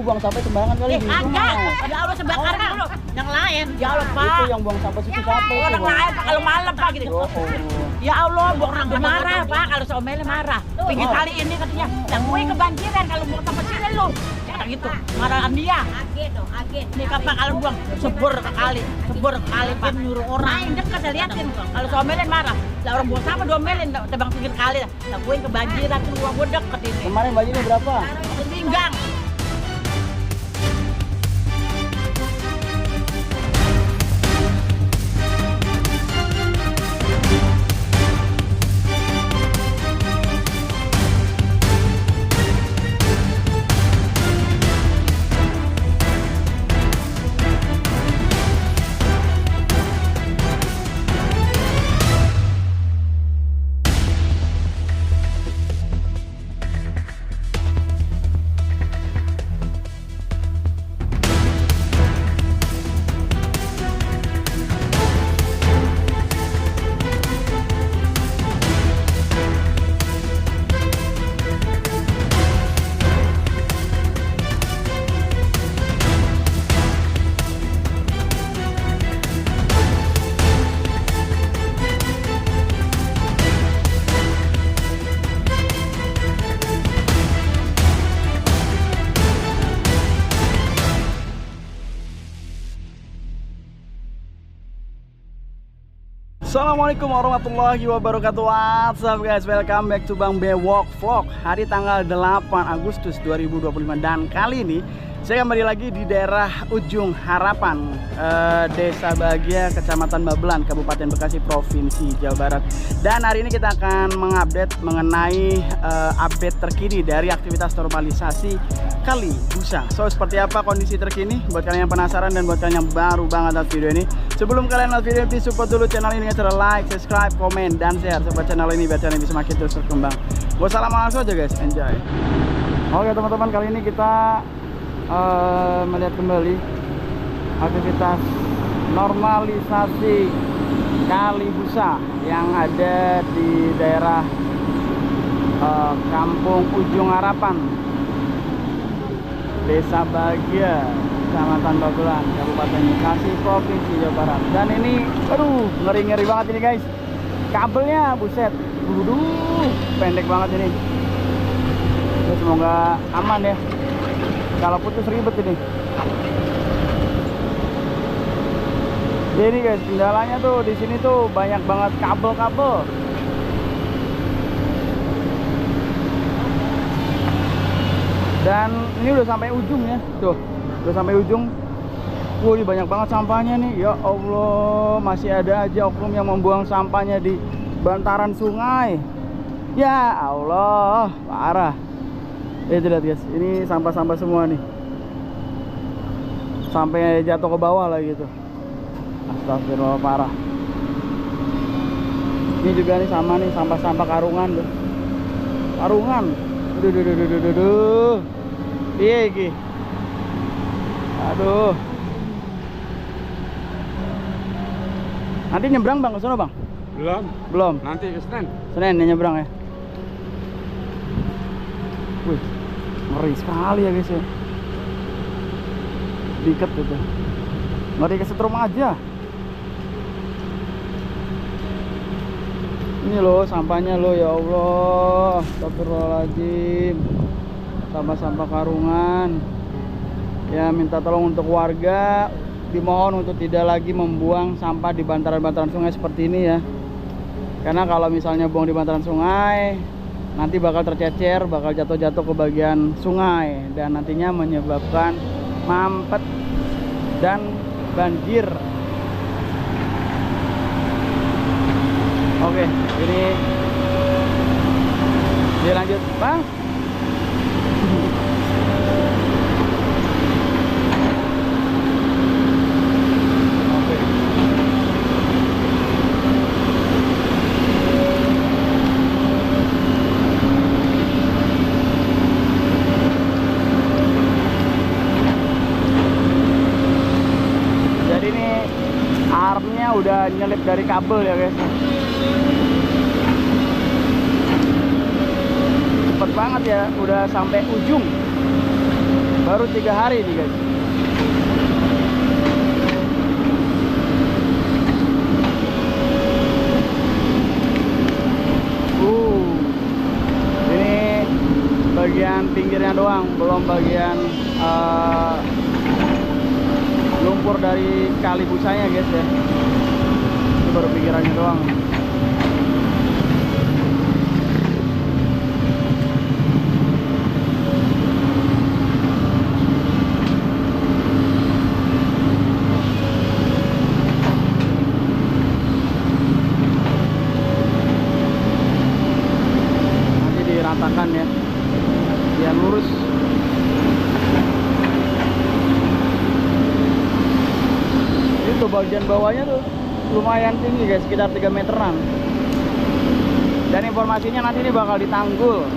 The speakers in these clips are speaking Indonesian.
gua buang sampah sembarangan kali di sungai. Ada Allah sebakar kan lu. Yang lain. Ya Allah, Pak. Itu yang buang sampah situ siapa? Orang lain Pak kalau malam Pak gitu. Ya Allah, buang orang marah Pak kalau seomelnya marah. Pinggir kali ini katanya. Yang gue kebanjiran kalau buang sampah sini lu. Kata gitu. Marahan dia. Agen dong, agen. Ini kapan kalau buang sebur ke kali Pak. Nyuruh orang. Main dekat saya liatin. Kalau seomelnya marah. Lah orang buang sampah diomelin tebang pinggir kali. Lah gue kebanjiran tuh gue deket ini. Kemarin banjirnya berapa? Pinggang. Assalamualaikum warahmatullahi wabarakatuh. What's up guys, welcome back to Bang Bewok Vlog. Hari tanggal 8 Agustus 2025. Dan kali ini saya kembali lagi di daerah Ujung Harapan, Desa Bahagia, Kecamatan Babelan, Kabupaten Bekasi, Provinsi Jawa Barat. Dan hari ini kita akan mengupdate mengenai update terkini dari aktivitas normalisasi Kali Busa. So, seperti apa kondisi terkini? Buat kalian yang penasaran dan buat kalian yang baru banget nonton video ini, sebelum kalian nonton video ini, support dulu channel ini dengan cara like, subscribe, komen, dan share support channel ini biar channel ini bisa makin terus berkembang. Gue salam langsung aja guys, enjoy. Oke teman-teman, kali ini kita melihat kembali aktivitas normalisasi Kali Busa yang ada di daerah Kampung Ujung Harapan, Desa Bahagia, Kecamatan Babelan, Kabupaten Bekasi, Provinsi Jawa Barat. Dan ini, aduh, ngeri-ngeri banget ini guys. Kabelnya, buset, pendek banget ini. Ya, semoga aman ya. Kalau putus ribet ini. Jadi guys, kendalanya tuh di sini tuh banyak banget kabel-kabel. Dan ini udah sampai ujung ya. Tuh, udah sampai ujung. Wih, banyak banget sampahnya nih. Ya Allah, masih ada aja oknum yang membuang sampahnya di bantaran sungai. Ya Allah, parah. Itu lihat guys, ini sampah-sampah semua nih. Sampai jatuh ke bawah lah gitu. Astagfirullah, parah. Ini juga nih sama nih, sampah-sampah karungan tuh. Karungan. Aduh. Iya iki. Aduh. Nanti nyebrang Bang ke sana Bang? Belum. Nanti ke Senen. Senen ya nyebrang ya. Wih, ngeri sekali ya guys ya. Diket gitu. Ngeri kesetrum aja. Ini loh sampahnya loh, ya Allah. Astagfirullahaladzim. Sampah-sampah karungan. Ya, minta tolong untuk warga, dimohon untuk tidak lagi membuang sampah di bantaran-bantaran sungai seperti ini ya. Karena kalau misalnya buang di bantaran sungai, nanti bakal tercecer, bakal jatuh-jatuh ke bagian sungai dan nantinya menyebabkan mampet dan banjir. Oke, ini lanjut Bang. Udah nyelip dari kabel ya guys. Cepet banget ya, udah sampai ujung. Baru 3 hari nih guys. Ini bagian pinggirnya doang, belum bagian lumpur dari kali busanya guys ya. Ini baru pinggirannya doang. Ratakan ya, biar lurus. Itu bagian bawahnya tuh lumayan tinggi guys, sekitar 3 meteran. Dan informasinya nanti ini bakal ditanggul,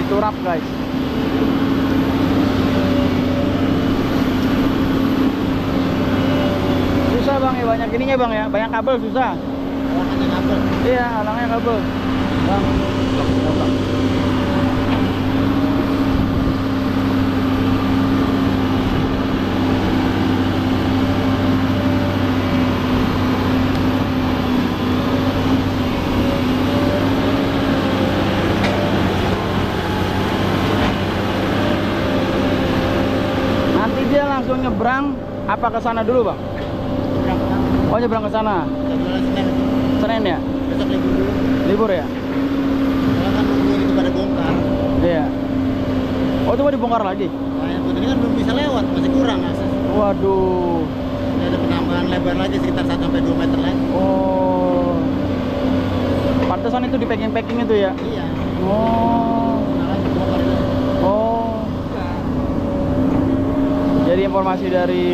diturap guys. Susah bang ya, banyak ininya bang ya, banyak kabel susah. Iya, halangnya kabel. Bang. Nanti dia langsung nyebrang apa ke sana dulu, Bang? Oh, nyebrang ke sana. Senin ya? Besok libur dulu. Libur ya? Kalau kan nunggu itu pada bongkar. Iya. Oh, itu mau dibongkar lagi? Nah, yang ini kan belum bisa lewat, masih kurang akses. Waduh. Ini ada penambahan lebar lagi sekitar 1-2 meter lagi. Oh. Pantesan itu di packing itu ya? Iya. Oh. Nah, lagi bongkar itu. Oh. Jadi informasi dari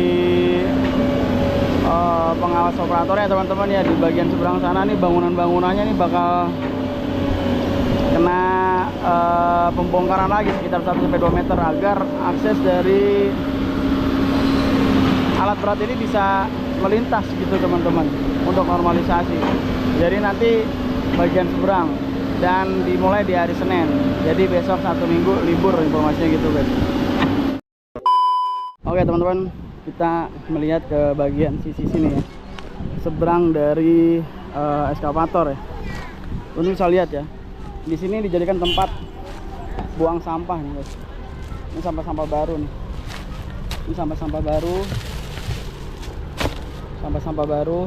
pengawas operatornya teman-teman ya, di bagian seberang sana nih bangunan-bangunannya nih bakal kena pembongkaran lagi sekitar 1-2 meter agar akses dari alat berat ini bisa melintas gitu teman-teman, untuk normalisasi. Jadi nanti bagian seberang dan dimulai di hari Senin. Jadi besok 1 minggu libur, informasinya gitu guys. Oke teman-teman, kita melihat ke bagian sisi sini ya, seberang dari eskavator ya. Ini bisa lihat ya, di sini dijadikan tempat buang sampah nih guys. Ini sampah-sampah baru nih. Ini sampah-sampah baru,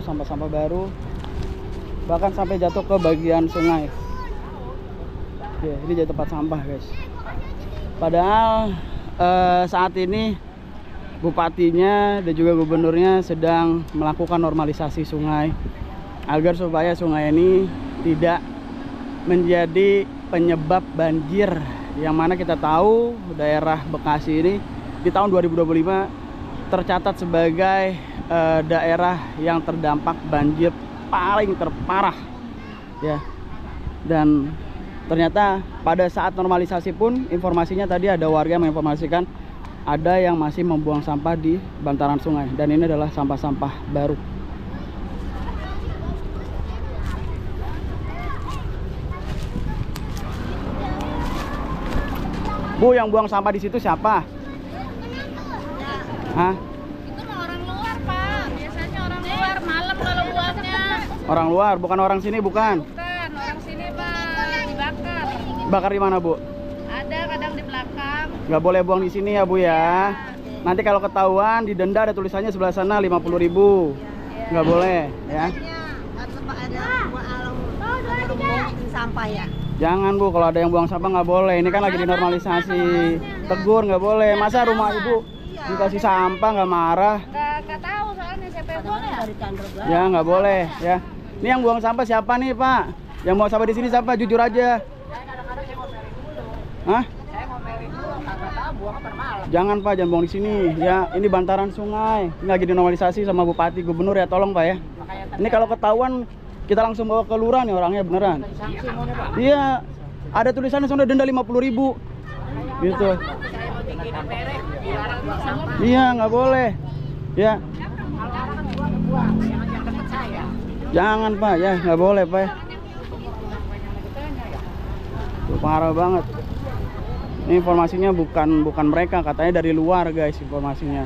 sampah-sampah baru, bahkan sampai jatuh ke bagian sungai. Ya, ini jadi tempat sampah guys. Padahal saat ini bupatinya dan juga gubernurnya sedang melakukan normalisasi sungai agar supaya sungai ini tidak menjadi penyebab banjir, yang mana kita tahu daerah Bekasi ini di tahun 2025 tercatat sebagai daerah yang terdampak banjir paling terparah ya. Dan ternyata pada saat normalisasi pun informasinya tadi ada warga menginformasikan ada yang masih membuang sampah di bantaran sungai, dan ini adalah sampah-sampah baru. Bu, yang buang sampah di situ siapa? Hah? Itu mah orang luar, Pak. Biasanya orang luar malam kalau buangnya. Orang luar, bukan orang sini, bukan? Bukan, orang sini, Pak. Dibakar. Bakar di mana, Bu? Ada kadang di belakang. Nggak boleh buang di sini ya, Bu ya. Nanti kalau ketahuan didenda, ada tulisannya sebelah sana 50.000. Nggak boleh ya. Sampah ya. Jangan Bu, kalau ada yang buang sampah nggak boleh. Ini kan lagi dinormalisasi. Tegur nggak boleh. Masa rumah Ibu dikasih sampah nggak marah? Nggak tahu soalnya siapa yang buang ya. Ya nggak boleh ya. Ini yang buang sampah siapa nih Pak? Yang buang sampah di sini siapa? Jujur aja. Hah? Jangan Pak, jangan buang di sini ya. Ini bantaran sungai. Ini lagi dinormalisasi sama Bupati Gubernur ya, tolong Pak ya. Ini kalau ketahuan kita langsung bawa ke lurah nih orangnya beneran. Iya, ada tulisannya sudah denda 50.000 gitu. Iya, nggak boleh ya. Jangan Pak ya, nggak boleh Pak ya. Tuh, parah banget. Ini informasinya bukan mereka, katanya dari luar guys informasinya.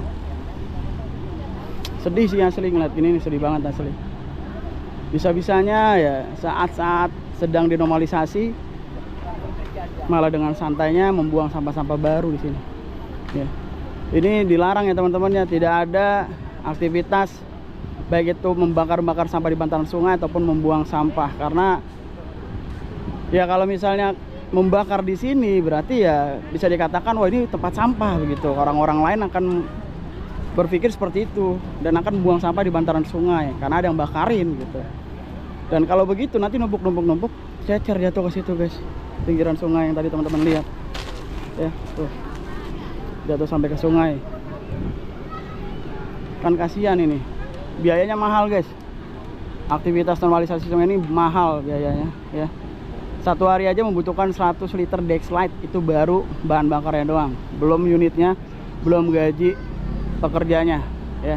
Sedih sih asli ngeliat ini nih, sedih banget asli. Bisa-bisanya ya saat-saat sedang dinormalisasi malah dengan santainya membuang sampah-sampah baru di sini. Ya. Ini dilarang ya teman-teman ya, tidak ada aktivitas baik itu membakar-bakar sampah di bantaran sungai ataupun membuang sampah, karena ya kalau misalnya membakar di sini berarti ya bisa dikatakan wah ini tempat sampah begitu. Orang-orang lain akan berpikir seperti itu dan akan buang sampah di bantaran sungai karena ada yang bakarin gitu. Dan kalau begitu nanti numpuk cecer jatuh ke situ guys, pinggiran sungai yang tadi teman-teman lihat ya, tuh jatuh sampai ke sungai. Kan kasihan ini, biayanya mahal guys. Aktivitas normalisasi sungai ini mahal biayanya ya. Satu hari aja membutuhkan 100 liter Dexlite, itu baru bahan bakarnya doang, belum unitnya, belum gaji pekerjanya ya,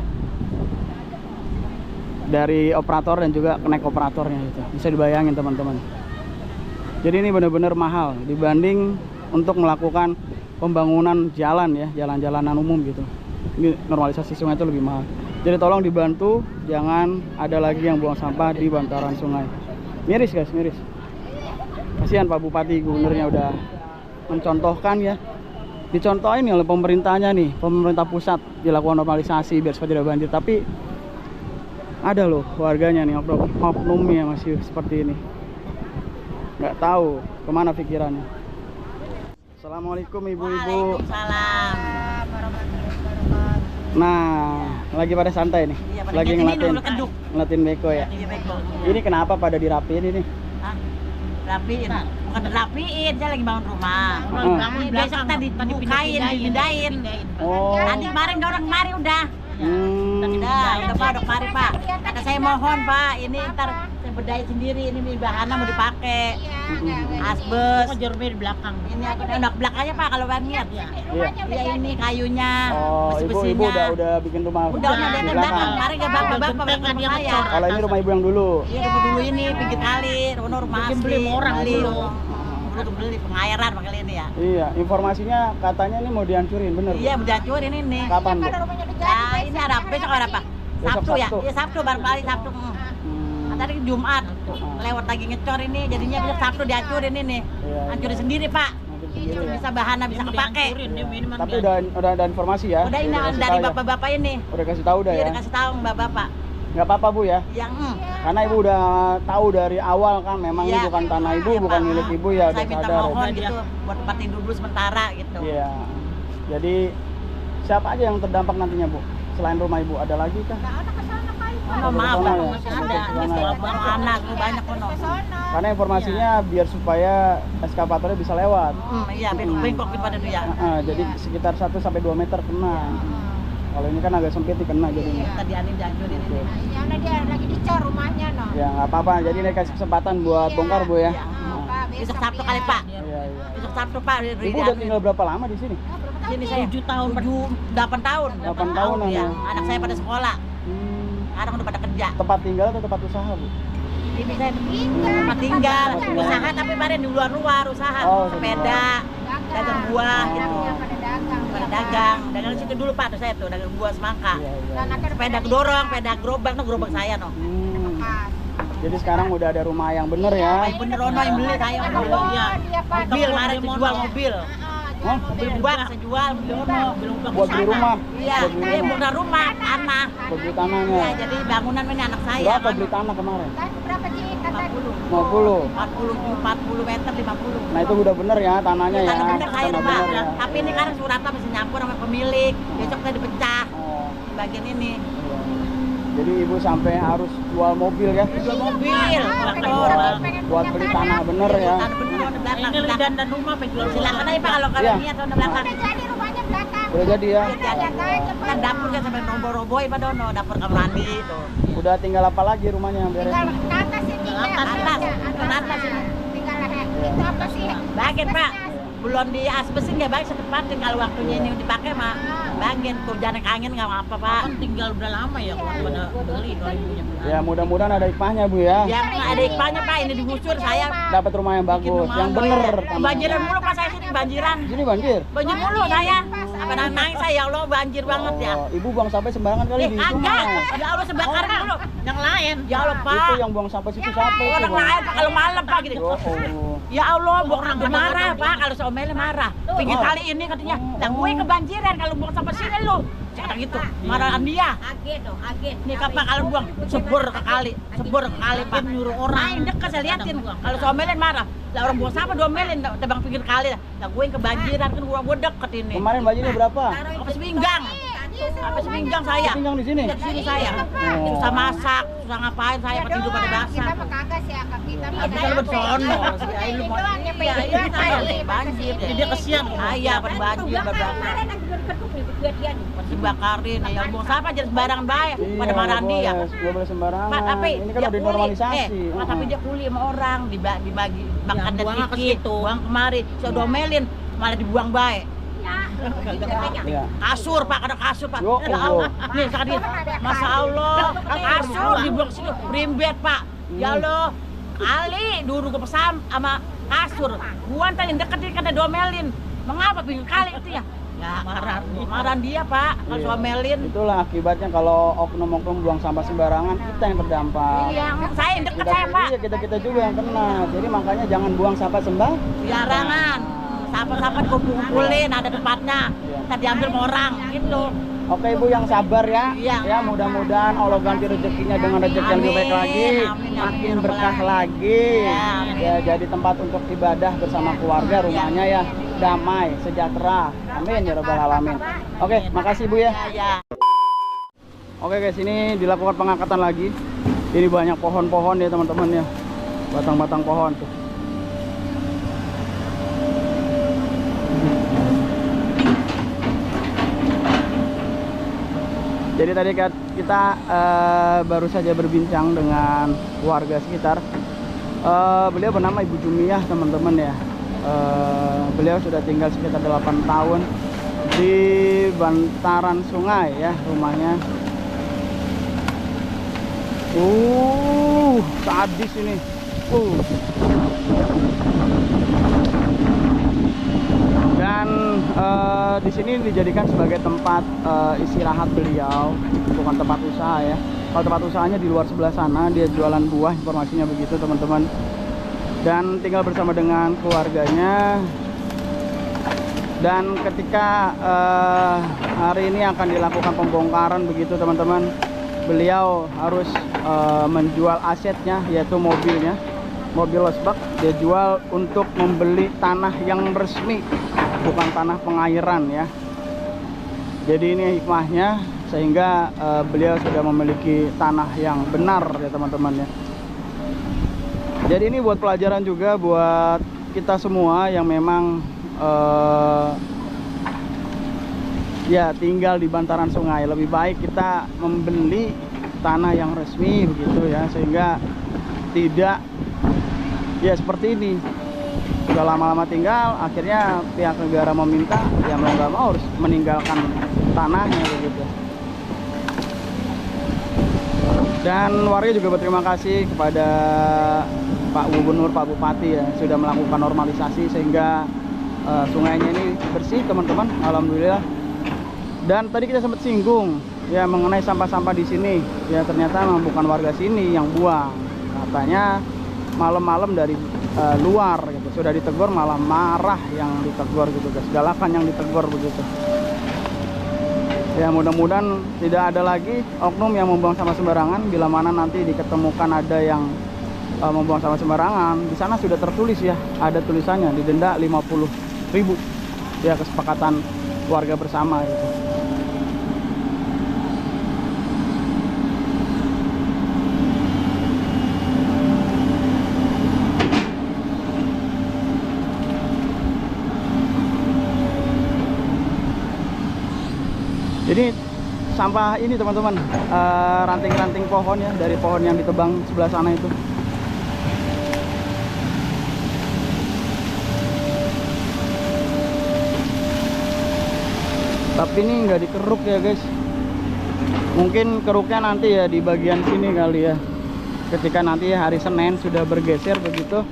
dari operator dan juga kenek operatornya. Itu bisa dibayangin teman-teman. Jadi ini benar-benar mahal dibanding untuk melakukan pembangunan jalan ya, jalan-jalanan umum gitu. Ini normalisasi sungai itu lebih mahal. Jadi tolong dibantu, jangan ada lagi yang buang sampah di bantaran sungai. Miris guys, miris. Kasihan Pak Bupati, gubernurnya udah mencontohkan ya, dicontohin oleh pemerintahnya nih, pemerintah pusat dilakukan normalisasi biar supaya tidak banjir, tapi ada loh warganya nih, oknumnya masih seperti ini, nggak tahu kemana pikirannya. Assalamualaikum ibu-ibu. Waalaikumsalam. Nah, lagi pada santai nih, Iya, pada lagi jadi ngelatin dulu keduk. ngelatin beko ya. Iya, beko. Ini kenapa pada dirapiin ini? Hah? Rapiin, bukan rapiin, saya lagi bangun rumah. Ah. Besok tadi dibukain, dipindahin. Oh. Tadi kemarin orang kemari udah. Hmm. Udah Pak, udah kemari Pak. Kata saya mohon Pak, ini ntar saya bedain sendiri, ini bahannya mau dipakai. Asbes. Jerumnya di belakang. Ini aku udah belakangnya Pak kalau banget. Iya. Iya ini kayunya. Oh, ibu udah bikin rumah. Udah di dari belakang. belakang. Kemarin nggak bapak sama saya. Kalau ini rumah ibu yang dulu. Iya rumah dulu ini pinggir kali, rumah asli. Beli orang dulu. Beli pengairan makanya ini ya. Iya, informasinya katanya ini mau dihancurin, bener? Iya, mau dihancurin ini. Kapan, Bu? Nah, ini ada besok ada apa? Besok Sabtu ya? Sabtu. Iya, Sabtu baru kali Sabtu. Tadi Jumat lewat lagi ngecor ini, jadinya besok Sabtu dihancurin ini. Iya. Hancurin sendiri, Pak. Hancur sendiri ya. Bisa bahannya bisa kepake. Tapi udah ada informasi ya? Udah ini kasih dari tahu ya? bapak-bapak ini. Udah kasih tahu udah Iya, ya? udah kasih tahu bapak-bapak. Nggak apa-apa Bu ya? Yang Karena ibu udah tahu dari awal kan, memang ini Iya. bukan tanah ibu, Iya, bukan Pak. milik ibu ya, Saya udah minta sadar. mohon Ya. gitu buat tempat tidur dulu sementara gitu. Iya. Jadi siapa aja yang terdampak nantinya Bu? Selain rumah ibu ada lagi kah? Oh, maaf, Sana Pak, ya? masih ada. Sana Ini ya? sekolah anak tuh banyak kono. Karena informasinya biar supaya eskavatornya bisa lewat. Iya, bengkok pada tuh ya. Jadi sekitar 1-2 meter kena. Kalau ini kan agak sempit nih, kena jadinya. Tadi Ani dihancurin ini. Yana dia lagi dicor rumahnya no. Ya nggak apa-apa. Jadi ini kasih kesempatan buat bongkar Bu ya. Iya. Besok Sabtu kali Pak. Iya, iya. Besok Sabtu Pak. Ibu udah tinggal berapa lama di sini? Sini saya 7 tahun, 8 tahun. 8 tahun ya. ya. Anak saya pada sekolah. Sekarang udah pada kerja. Tempat tinggal atau tempat usaha Bu? Ini saya tempat tinggal, usaha tapi kemarin di luar-luar usaha, Oh, sepeda, dagang buah gitu. Pada dagang. Dagang di situ dulu Pak, tuh saya tuh dagang buah semangka. Iya, iya. Sepeda kedorong, sepeda gerobak, no gerobak saya no. Jadi sekarang udah ada rumah yang bener ya. Yang bener ono yang beli saya ono. Iya. Mobil kemarin jual mobil. Hah? Mobil bak saya jual mobil ono. Buat beli rumah? Iya, Buat beli dia rumah? bukan rumah, tanah. Buat beli tanahnya? Iya, jadi bangunan ini anak saya. Berapa beli tanah kemarin? Berapa sih kata 50. 40 meter 50. Nah itu udah bener ya tanahnya ya? Tanah bener saya Tanah Pak. bener ya? Tapi ini kan suratnya masih nyampur sama pemilik. Besok saya dipecah Oh, di bagian ini. iya. Jadi ibu sampai harus jual mobil ya? Jual mobil, traktor. Buat beli tanah bener ya? Tanah bener di belakang. Dan rumah penjual. Silakan aja Pak kalau Iya. kalian niat di belakang. jadi rumahnya belakang. Udah jadi ya? Kan dapur kan sampai roboh-roboh Pak Dono, dapur kamar mandi tuh. Udah tinggal apa lagi rumahnya yang beres? Tinggal ke atas ini. Atas ini. Tinggal itu apa sih? Bagian Pak. belum di asbesin nggak baik setepatin. Kalau waktunya ini dipakai mah bagian tuh jarak angin nggak apa pak. Kan tinggal udah lama ya pada beli 2019. Ya mudah-mudahan ada hikmahnya Bu ya. Yang ada iklannya pak, ini digusur saya. Dapat rumah yang bikin bagus, rumah yang apa bener. ya. Banjiran mulu pas saya sini banjiran. Sini banjir. Banjir mulu saya. Apa nangis saya ya Allah banjir banget ya. Oh, Ibu buang sampah sembarangan kali di Agak. sungai. Ya Allah sebakar mulu. Yang lain. Ya Allah Itu pak. yang buang sampah situ siapa itu? Orang Bang? lain Pak, kalau malam pak gitu. Oh. Ya Allah, orang marah pak kalau seomelnya marah. Pinggir kali ini katanya, lah gue kebanjiran kalau buang sampah sini lu. Kata gitu, marahan dia. Agen dong, agen. Nih kapan kalau buang sebur ke kali pak. Nyuruh orang. Main dekat saya liatin. Kalau seomelin marah, lah orang buang sampah diomelin, tebang pinggir kali. Lah gue yang kebanjiran kan gue deket ini. Kemarin banjirnya berapa? Apa seminggang? Apa seminggang saya? Tinggal di sini. Di sini saya. Oh. Susah masak, susah ngapain saya pas tidur pada basah. Kita mah kagak sih akak kita. Habis lu bersono, si Ai lu mau banjir. Dia kesian. Ayah pada banjir, masih bakarin ya buang sampah jadi sembarangan baik pada marahan dia. Nggak boleh sembarangan. Pak, tapi Ini kan dia udah kuli. dinormalisasi. Pak, tapi dia kuli sama orang dibagi makan dan buang ke dikit, situ. buang kemari, saya domelin malah dibuang baik. Iya. Kasur pak, ada kasur pak. Yo, Ya Allah, nih sekali, masya Allah, kasur dibuang situ, berimbet pak. Ya Allah, kali dulu ke pesam sama kasur, gua tadi deket dia kata domelin. Mengapa pinggir kali itu ya? Ya marahan dia pak, kalau Iya. domelin. Itulah akibatnya kalau oknum-oknum buang sampah sembarangan, kita yang terdampak. Iya, saya yang deket saya pak. Iya, kita juga yang kena. Jadi makanya jangan buang sampah sembarangan. Biarangan, sampah-sampah dikumpulin ada tempatnya, kita diambil sama orang gitu. Oke Ibu yang sabar ya. Iya. Ya mudah-mudahan Allah ganti rezekinya dengan rezeki yang lebih baik lagi, Amin, makin amin. berkah lagi. Ya, Ya jadi tempat untuk ibadah bersama keluarga, rumahnya ya damai, sejahtera. Amin ya rabbal alamin. Oke, makasih Bu ya. Ya. Oke guys, ini dilakukan pengangkatan lagi. Ini banyak pohon-pohon ya teman-teman ya. Batang-batang pohon tuh. Jadi tadi kita baru saja berbincang dengan warga sekitar. Beliau bernama Ibu Jumiah teman-teman ya. Beliau sudah tinggal sekitar 8 tahun di bantaran sungai ya rumahnya. Sadis ini. Dan di sini dijadikan sebagai tempat istirahat beliau, bukan tempat usaha ya. Kalau tempat usahanya di luar sebelah sana, dia jualan buah, informasinya begitu teman-teman. Dan tinggal bersama dengan keluarganya. Dan ketika hari ini akan dilakukan pembongkaran begitu teman-teman, beliau harus menjual asetnya, yaitu mobilnya, mobil losbak. Dia jual untuk membeli tanah yang resmi, bukan tanah pengairan ya. Jadi ini hikmahnya, sehingga beliau sudah memiliki tanah yang benar ya teman-teman ya. Jadi ini buat pelajaran juga buat kita semua yang memang ya tinggal di bantaran sungai. Lebih baik kita membeli tanah yang resmi begitu ya, sehingga tidak ya seperti ini. Sudah lama-lama tinggal, akhirnya pihak negara meminta, ya mau nggak mau harus meninggalkan tanahnya begitu. Dan warga juga berterima kasih kepada Pak Gubernur, Pak Bupati ya, sudah melakukan normalisasi sehingga sungainya ini bersih teman-teman, alhamdulillah. Dan tadi kita sempat singgung ya mengenai sampah-sampah di sini, ya ternyata memang bukan warga sini yang buang, katanya malam-malam dari luar gitu. Sudah ditegur malah marah yang ditegur gitu guys, galakan yang ditegur begitu. Ya mudah-mudahan tidak ada lagi oknum yang membuang sampah sembarangan. Bila mana nanti diketemukan ada yang membuang sampah sembarangan, di sana sudah tertulis ya, ada tulisannya, didenda 50.000 ya, kesepakatan warga bersama gitu. Jadi sampah ini teman-teman, ranting-ranting pohon ya, dari pohon yang ditebang sebelah sana itu. Tapi ini nggak dikeruk ya guys. Mungkin keruknya nanti ya di bagian sini kali ya. Ketika nanti hari Senin sudah bergeser begitu,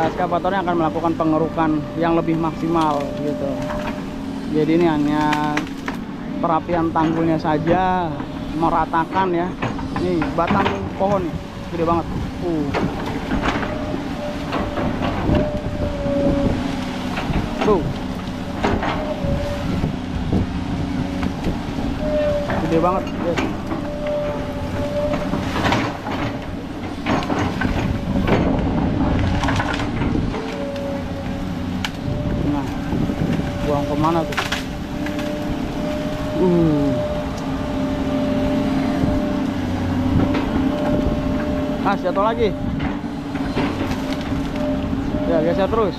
eskavatornya akan melakukan pengerukan yang lebih maksimal gitu. Jadi ini hanya perapian tanggulnya saja, meratakan ya. Nih batang pohon nih, gede banget. Tuh. Gede banget guys. Nah, buang kemana tuh? Jatuh lagi. Ya, geser terus.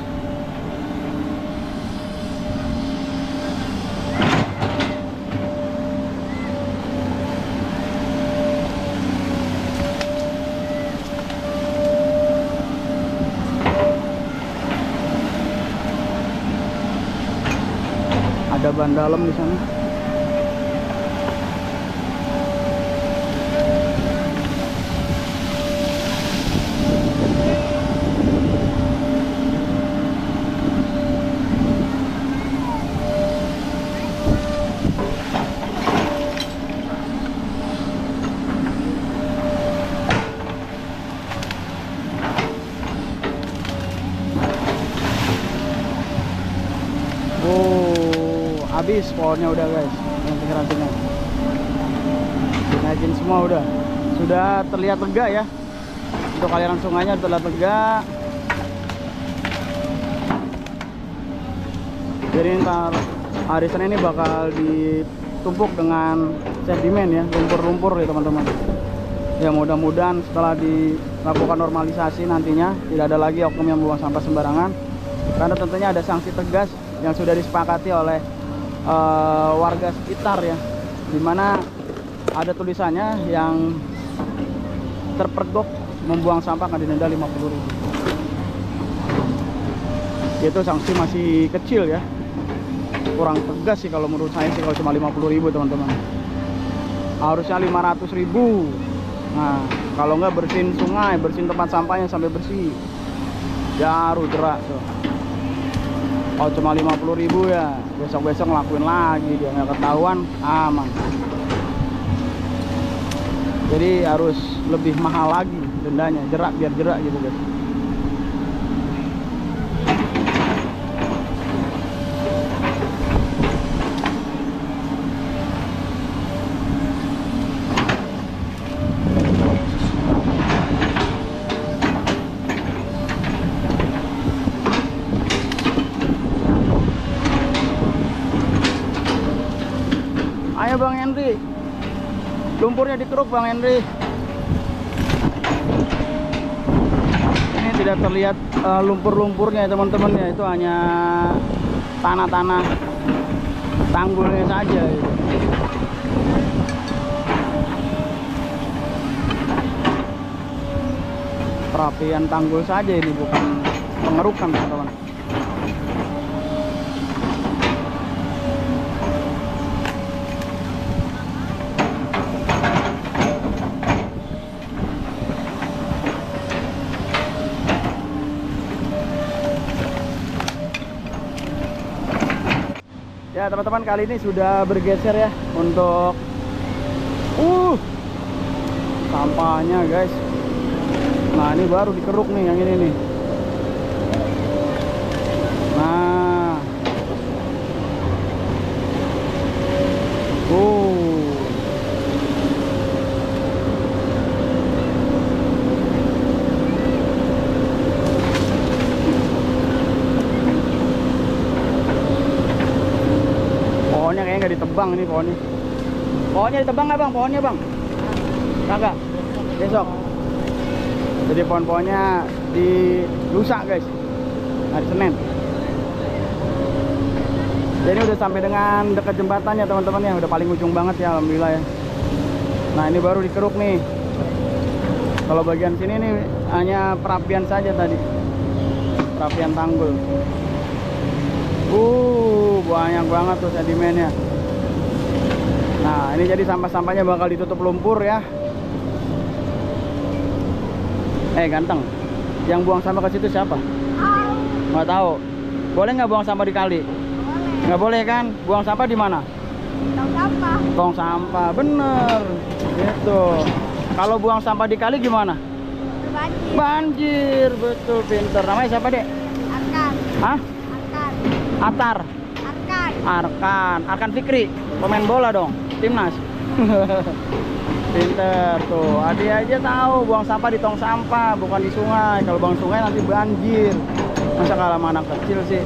Ada ban dalam di sana. Habis pohonnya udah guys, ranting-rantingnya dinaikin semua udah. Sudah terlihat lega ya. Untuk aliran sungainya terlihat lega. Jadi ntar hari Senin ini bakal ditumpuk dengan sedimen ya, lumpur-lumpur ya teman-teman. Ya mudah-mudahan setelah dilakukan normalisasi nantinya tidak ada lagi oknum yang buang sampah sembarangan. Karena tentunya ada sanksi tegas yang sudah disepakati oleh warga sekitar ya, dimana ada tulisannya yang terpergok membuang sampah akan didenda 50.000. Itu sanksi masih kecil ya, kurang tegas sih kalau menurut saya sih. Kalau cuma 50.000 teman-teman, harusnya 500.000. Nah kalau nggak bersihin sungai, bersihin tempat sampahnya sampai bersih, jaru jerak tuh. Kalau cuma 50.000 ya besok-besok ngelakuin lagi, dia nggak ketahuan aman. Jadi harus lebih mahal lagi dendanya, jerak biar jerak gitu guys. Ayo Bang Henry, lumpurnya dikeruk Bang Henry. Ini tidak terlihat lumpur-lumpurnya ya teman-teman ya, itu hanya tanah-tanah tanggulnya saja gitu. Perapian tanggul saja ini, bukan pengerukan teman-teman. Ya teman-teman, kali ini sudah bergeser ya untuk sampahnya guys. Nah ini baru dikeruk nih yang ini nih. Nah pohonnya kayaknya nggak ditebang ini pohonnya. Pohonnya ditebang nggak bang? Pohonnya bang? Kagak? Besok. Jadi pohon-pohonnya dirusak guys hari Senin. Jadi udah sampai dengan dekat jembatannya teman-teman ya, udah paling ujung banget ya alhamdulillah ya. Nah ini baru dikeruk nih. Kalau bagian sini nih hanya perapian saja tadi, perapian tanggul. banyak banget tuh sedimennya. Nah, ini jadi sampah-sampahnya bakal ditutup lumpur ya. Ganteng. Yang buang sampah ke situ siapa? Nggak tahu. Boleh nggak buang sampah di kali? Boleh. Nggak boleh kan? Buang sampah di mana? Tong sampah. Tong sampah, bener. Gitu. Kalau buang sampah di kali gimana? Banjir. Banjir, betul, pinter. Namanya siapa, Dek? Arkan. Hah? Arkan. Atar. Arkan. Arkan Fikri, pemain bola dong, timnas. Pinter tuh, adik aja tahu buang sampah di tong sampah, bukan di sungai. Kalau buang sungai nanti banjir. Masa kalah sama anak kecil sih.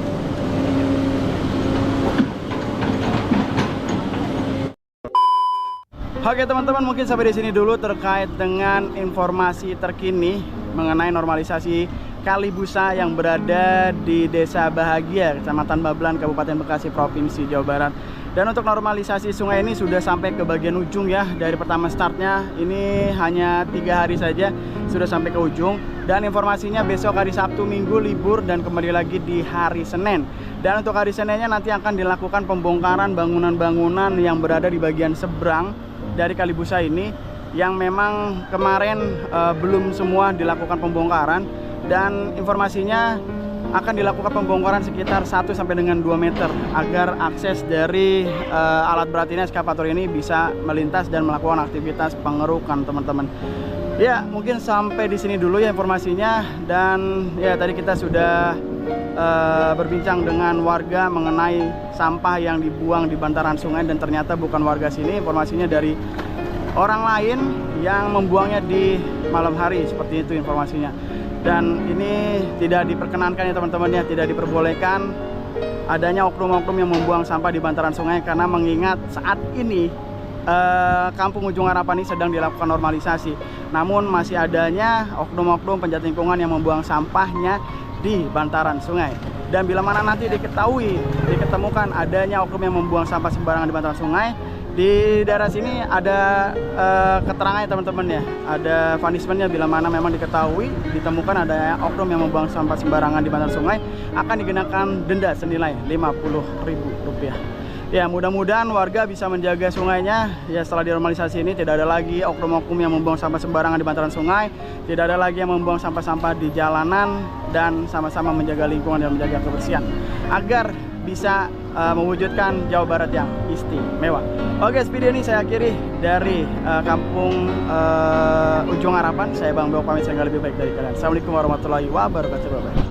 Oke teman-teman, mungkin sampai di sini dulu terkait dengan informasi terkini mengenai normalisasi Kali Busa yang berada di Desa Bahagia, Kecamatan Babelan, Kabupaten Bekasi, Provinsi Jawa Barat. Dan untuk normalisasi sungai ini sudah sampai ke bagian ujung ya. Dari pertama startnya ini hanya 3 hari saja sudah sampai ke ujung. Dan informasinya besok hari Sabtu Minggu libur dan kembali lagi di hari Senin. Dan untuk hari Seninnya nanti akan dilakukan pembongkaran bangunan-bangunan yang berada di bagian seberang dari Kali Busa ini, yang memang kemarin belum semua dilakukan pembongkaran. Dan informasinya akan dilakukan pembongkaran sekitar 1 sampai dengan 2 meter agar akses dari alat berat ini, eskavator ini, bisa melintas dan melakukan aktivitas pengerukan teman-teman. Ya, mungkin sampai di sini dulu ya informasinya. Dan ya, tadi kita sudah berbincang dengan warga mengenai sampah yang dibuang di bantaran sungai, dan ternyata bukan warga sini, informasinya dari orang lain yang membuangnya di malam hari, seperti itu informasinya. Dan ini tidak diperkenankan ya teman-teman ya, tidak diperbolehkan adanya oknum-oknum yang membuang sampah di bantaran sungai, karena mengingat saat ini Kampung Ujung Harapan ini sedang dilakukan normalisasi. Namun masih adanya oknum-oknum penjaga lingkungan yang membuang sampahnya di bantaran sungai. Dan bila mana nanti diketemukan adanya oknum yang membuang sampah sembarangan di bantaran sungai, di daerah sini ada keterangannya teman-teman ya, ada punishmentnya. Bila mana memang ditemukan ada oknum yang membuang sampah sembarangan di bantaran sungai, akan dikenakan denda senilai Rp50.000. Ya, mudah-mudahan warga bisa menjaga sungainya ya. Setelah dinormalisasi ini tidak ada lagi oknum-oknum yang membuang sampah sembarangan di bantaran sungai, tidak ada lagi yang membuang sampah-sampah di jalanan, dan sama-sama menjaga lingkungan dan menjaga kebersihan agar bisa mewujudkan Jawa Barat yang istimewa. Oke, video ini saya akhiri dari Kampung Ujung Harapan. Saya Bang Beok pamit, saya nggak lebih baik dari kalian. Assalamualaikum warahmatullahi wabarakatuh.